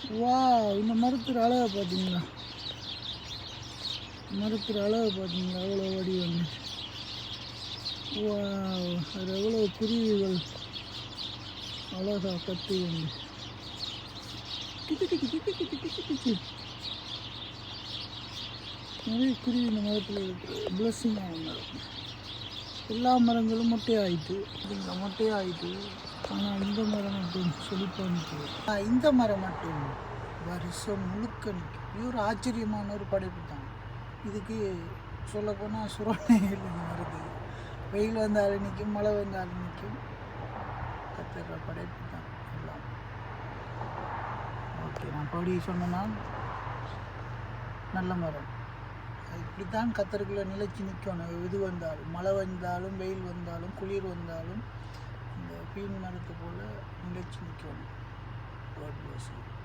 வா, இந்த மரத்தில் அழகை பார்த்தீங்களா? மரத்தில் அழகை பார்த்தீங்களா? அவ்வளோ வடிவங்க. வா, அது எவ்வளோ குருவிகள் அழகா கத்துவங்க. கிச்சு கிச்சு கிச்சு கிச்சு கிச்சு கிச்சு. நிறைய குருவி இந்த மரத்தில் இருக்குது. பிளஸ்ஸிங்காக மரம். எல்லா மரங்களும் மொட்டையாயிட்டு அப்படிங்களா? மொட்டையாயிட்டு. ஆனால் இந்த மரம் மட்டும் செழிப்பாக நிற்குது. இந்த மரம் மட்டும் வருஷம் முழுக்க நிற்கும். இது ஒரு ஆச்சரியமான ஒரு படைப்பு தான். இதுக்கு சொல்லப்போனால் சுரணை இல்லை. மரத்துக்கு வெயில் வந்தாலும் நிற்கும், மழை வந்தாலும் நிற்கும். கத்துற படைப்பு தான் எல்லாம். ஓகே, நான் படி சொன்னால் நல்ல மரம். இப்படித்தான் கத்தருக்குள்ளே நிலைச்சி நிற்கணும். எது வந்தாலும், மழை வந்தாலும், வெயில் வந்தாலும், குளிர் வந்தாலும் இந்த பீன் மரத்தை போல் நிலைச்சி நிற்கணும். God bless you.